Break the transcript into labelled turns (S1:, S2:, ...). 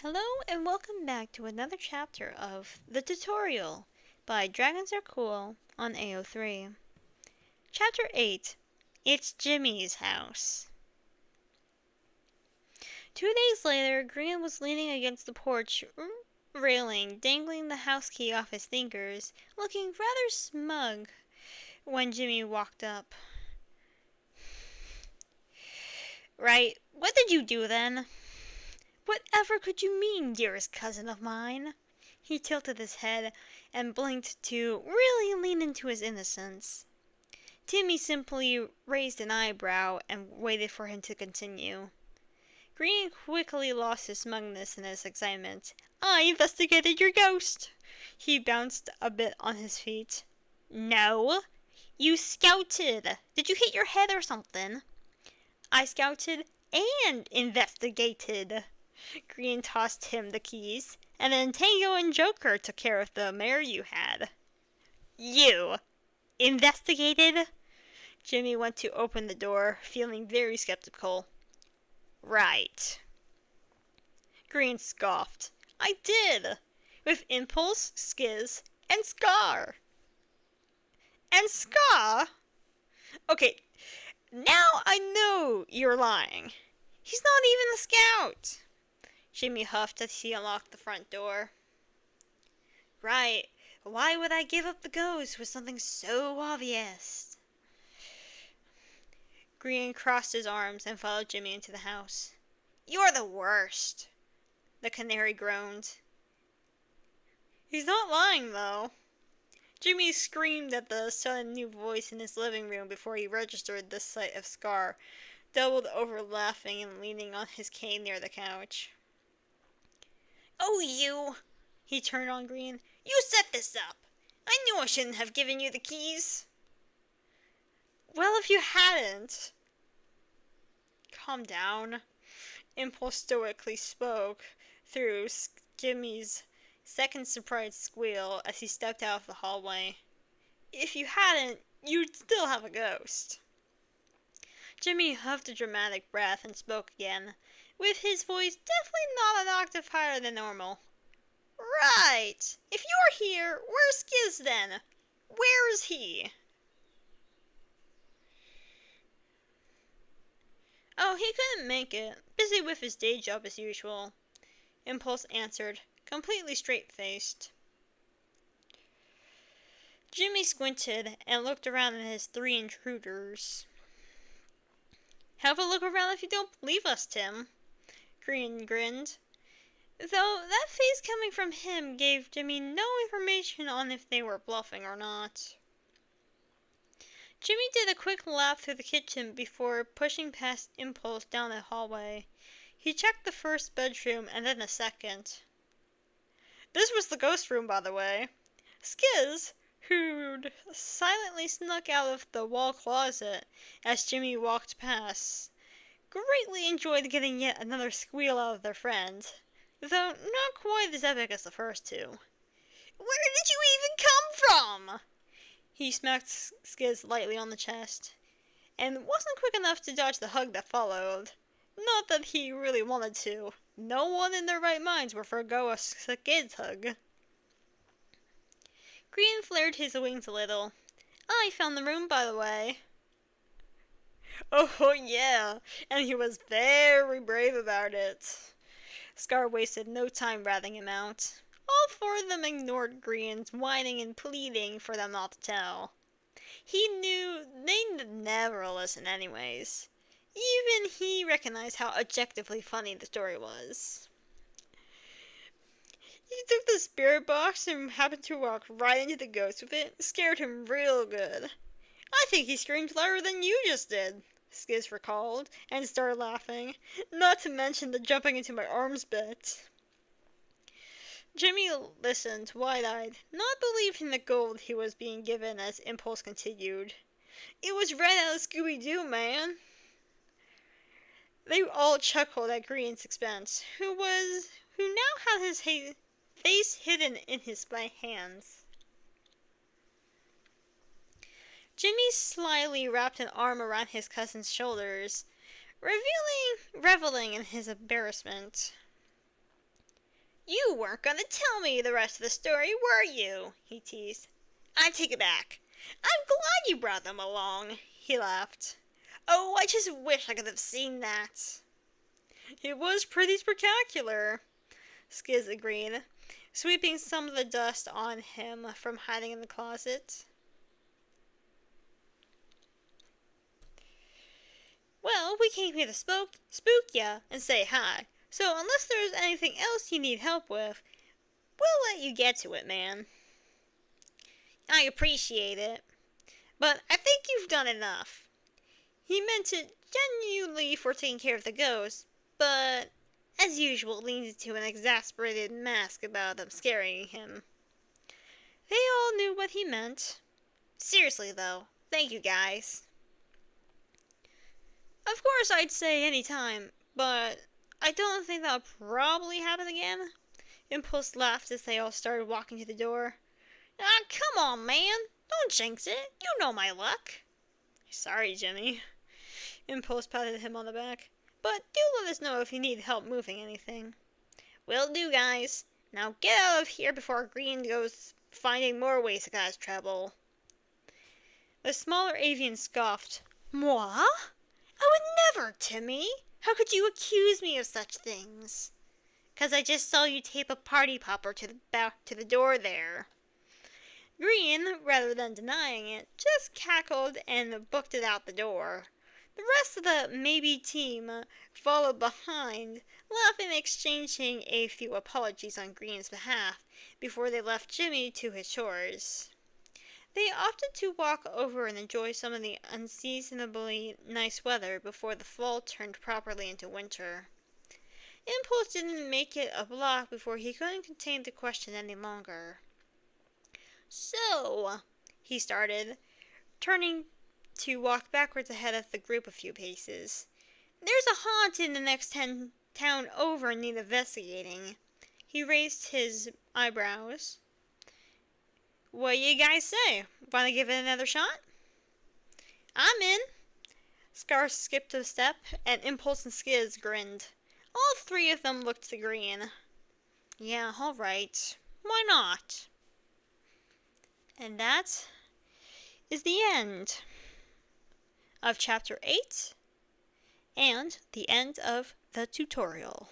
S1: Hello and welcome back to another chapter of The Tutorial by Dragons Are Cool on AO3. Chapter 8, It's Jimmy's House. 2 days later, Green was leaning against the porch railing, dangling the house key off his fingers, looking rather smug when Jimmy walked up. Right, what did you do then? Whatever could you mean, dearest cousin of mine? He tilted his head and blinked to really lean into his innocence. Timmy simply raised an eyebrow and waited for him to continue. Green quickly lost his smugness in his excitement. I investigated your ghost! He bounced a bit on his feet. No, you scouted. Did you hit your head or something? I scouted and investigated. Green tossed him the keys, and then Tango and Joker took care of the mare you had. You investigated? Jimmy went to open the door, feeling very skeptical. Right. Green scoffed. I did! With Impulse, Skiz, and Scar. And Scar? Okay, now I know you're lying. He's not even a scout. Jimmy huffed as he unlocked the front door. Right. Why would I give up the ghost with something so obvious? Green crossed his arms and followed Jimmy into the house. You're the worst, the canary groaned. He's not lying, though. Jimmy screamed at the sudden new voice in his living room before he registered the sight of Scar, doubled over laughing and leaning on his cane near the couch. Oh, you! He turned on Green. You set this up! I knew I shouldn't have given you the keys! Well, if you hadn't... Calm down. Impulse stoically spoke through Jimmy's second surprised squeal as he stepped out of the hallway. If you hadn't, you'd still have a ghost. Jimmy huffed a dramatic breath and spoke again, with his voice definitely not an octave higher than normal. Right! If you're here, where's Skiz then? Where is he? Oh, he couldn't make it. Busy with his day job as usual. Impulse answered, completely straight-faced. Jimmy squinted and looked around at his three intruders. Have a look around if you don't believe us, Tim. Green grinned. Though that face coming from him gave Jimmy no information on if they were bluffing or not. Jimmy did a quick lap through the kitchen before pushing past Impulse down the hallway. He checked the first bedroom and then the second. This was the ghost room, by the way. Skiz, who'd silently snuck out of the wall closet as Jimmy walked past, greatly enjoyed getting yet another squeal out of their friend, though not quite as epic as the first two. Where did you even come from? He smacked Skiz lightly on the chest, and wasn't quick enough to dodge the hug that followed. Not that he really wanted to. No one in their right minds would forgo a Skiz hug. Green flared his wings a little. I found the room, by the way. Oh, yeah, and he was very brave about it. Scar wasted no time ratting him out. All four of them ignored Green's whining and pleading for them not to tell. He knew they'd never listen anyways. Even he recognized how objectively funny the story was. He took the spirit box and happened to walk right into the ghost with it. Scared him real good. I think he screamed louder than you just did, Skiz recalled, and started laughing. Not to mention the jumping into my arms bit. Jimmy listened, wide-eyed, not believing the gold he was being given as Impulse continued. It was right out of Scooby-Doo, man. They all chuckled at Green's expense, who now had his face hidden in his hands. Jimmy slyly wrapped an arm around his cousin's shoulders, reveling in his embarrassment. You weren't gonna tell me the rest of the story, were you? He teased. I take it back. I'm glad you brought them along, he laughed. Oh, I just wish I could have seen that. It was pretty spectacular, Skiz agreed, sweeping some of the dust on him from hiding in the closet. Well, we came here to spook ya and say hi, so unless there's anything else you need help with, we'll let you get to it, man. I appreciate it, but I think you've done enough. He meant it genuinely for taking care of the ghost, but as usual leans into an exasperated mask about them scaring him. They all knew what he meant. Seriously though, thank you guys. Of course I'd say any time, but I don't think that'll probably happen again. Impulse laughed as they all started walking to the door. Ah, come on, man. Don't jinx it. You know my luck. Sorry, Jimmy. Impulse patted him on the back. But do let us know if you need help moving anything. Will do, guys. Now get out of here before Green goes finding more ways to cause trouble. The smaller avian scoffed. Moi? I would never, Timmy. How could you accuse me of such things? 'Cause I just saw you tape a party popper to the door there. Green, rather than denying it, just cackled and booked it out the door. The rest of the maybe team followed behind, laughing and exchanging a few apologies on Green's behalf before they left Jimmy to his chores. They opted to walk over and enjoy some of the unseasonably nice weather before the fall turned properly into winter. Impulse didn't make it a block before he couldn't contain the question any longer. So, he started, turning to walk backwards ahead of the group a few paces. There's a haunt in the next town over and need investigating. He raised his eyebrows. What you guys say? Wanna give it another shot? I'm in. Scar skipped a step, and Impulse and Skiz grinned. All three of them looked to Green. Yeah, alright. Why not? And that is the end of Chapter 8 and the end of the tutorial.